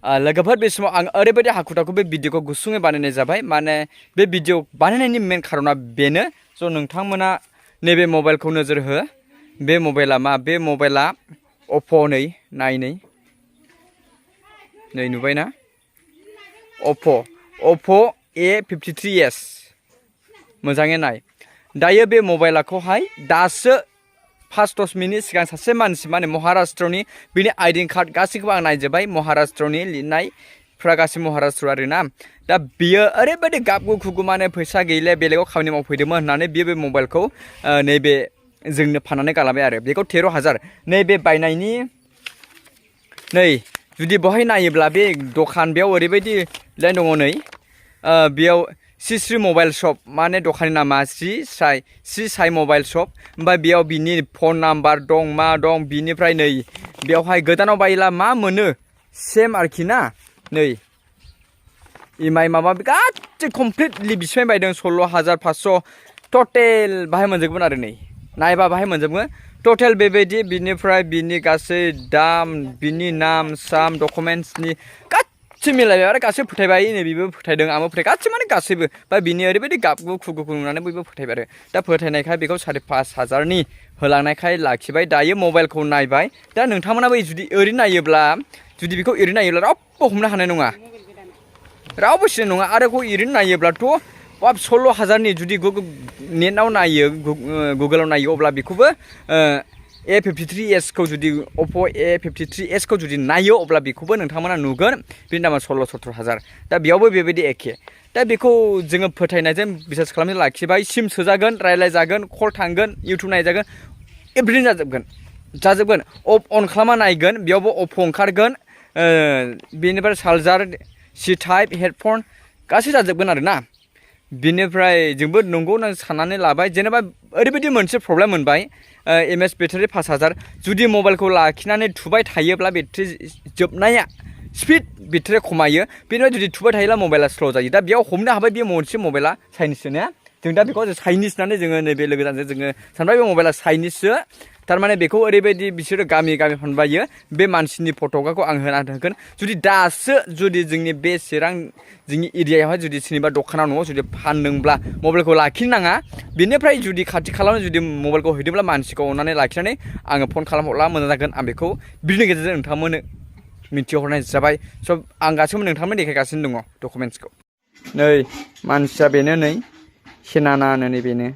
लोगोफोर बे समाव आं ओरैबायदि हाखु दाखु बे भिडिअखौ गुसुङै बानायनाय जाबाय माने बे भिडिअ बानायनायनि मेन खारना बेनो स' नोंथांमोना नैबे मबाइलखौ नोजोर हो बे मबाइला मा बे मबाइला अप्प' नै नुबायना अप्प' A53s मोजाङै नाय दायो बे मबाइलखौहाय दासो 5-10 मिनिट सिगां सासे मानसि माने महाराष्ट्रनि बिनि आइडेन्टि कार्ड गासैखौबो आं नायजोब्बाय महाराष्ट्रनि लिरनायफ्रा गासै महाराष्ट्र आरोना दा बियो ओरैबायदि गाबगु खुगु माने फैसा गैले बेलेगाव खामानि मावफैदोंमोन होननानै बियो बे मबाइलखौ नैबे जोंनो फाननानै गालांबाय आरो बेखौ 13,000 नैबे बायनायनि नै जुदि बहाय नायोब्ला बे दखान बेयाव ओरैबायदि लाइन दङ नै बेयाव श्री मबाइल शप माने दखाननि नामा श्री साई मबाइल शप ओमफ्राय बेयाव बिनि फन नाम्बार दं मा दं बिनिफ्राय नै बेयावहाय गोदानाव बायोब्ला मा मोनो सेम आरोखि ना नै इएमआई माबा गासै कमप्लिटलि बिसिबां बायदों 16,500 टटेल बाहाय मोनजोबगोन आरो नै नायबा बाहाय मोनजोबगोन टटेल बेबायदि बिनिफ्राय बिनि गासै दाम बिनि नाम साम डकुमेन्ट्सनि गासै मिलायबाय आरो गासै फोथायबाय नै बेबो फोथायदों आंबो फोथाय गासै माने गासैबो बा बिनि ओरैबायदि गाबगु खुगुखौ नुनानै बयबो फोथायबाय आरो दा फोथायनायखाय बेखौ 5,500 होलांनायखाय लाखिबाय दायो मबाइलखौ नायबाय दा नोंथांमोनाबो जुदि ओरैनो नायोब्ला जुदि बेखौ ओरैनो नायोब्ला रावबो हमनो हानाय नङा रावबो सिनाय नङा आरो बेखौ ओरैनो नायोब्लाथ' 16,000 जुदि नेटआव नायो गुगोलाव नायो अब्ला बेखौबो A53s खौ जुदि अप्प' A53s खौ जुदि नायो अब्ला बेखौबो नोंथांमोना नुगोन बेनि दामा 16-17,000 दा बेयावबो बेबायदि एखे दा बेखौ जोङो फोथायनायजों बिसास खालामनानै लाखिबाय सिम सोजागोन रायलायजागोन कल थांगोन इउटुब नायजागोन एभ्रिथिं जाजोबगोन अन खालामना नायगोन बेयावबो अप्प' ओंखारगोन बेनिफ्राय चार्जार C टाइप हेडफन गासै जाजोबगोन आरो ना बिनिफ्राय जोंबो नंगौ साननानै लाबाय जेनेबा ओरैबायदि मोनसे प्रब्लेम मोनबाय एमएच बेटारि 5,000 जुदि मबाइलखौ लाखिनानै थुबाय थायोब्ला बेटारि जोबनाया स्पिड बेटारि खमायो बेनिफ्राय जुदि थुबाय थायोब्ला मबाइला स्ल' जायो दा बेयाव हमनो हाबाय बे मोनसे मबाइला चाइनिससो ना जों दा बेखौ चाइनिस होननानै जोङो नैबे लोगोजों जोङो सानबाय बे मबाइला चाइनिससो थारमाने बेखौ ओरैबायदि बिसोरो गामि फानबायो बे मानसिनि फट'खौ आं होना होगोन जुदि दासो जुदि जोंनि बे चिरां जोंनि एरियायावहाय जुदि सोरनिबा दखानाव न'आव जुदि फानदोंब्ला मबाइलखौ लाखिनो नाङा बेनिफ्राय जुदि खाथि खालायाव जुदि मबाइलखौ हैदोंब्ला मानसिखौ अननानै लाखिनानै आङो फन खालामहरला मोजां जागोन आं बेखौ भिडिअनि गेजेरजों नोंथांमोननो मिथिहरनाय जाबाय स' आं गासैबो नोंथांमोन देखायगासिनो दङ डकुमेन्ट्सखौ नै मानसिया बेनो नै सेनाना नै बेनो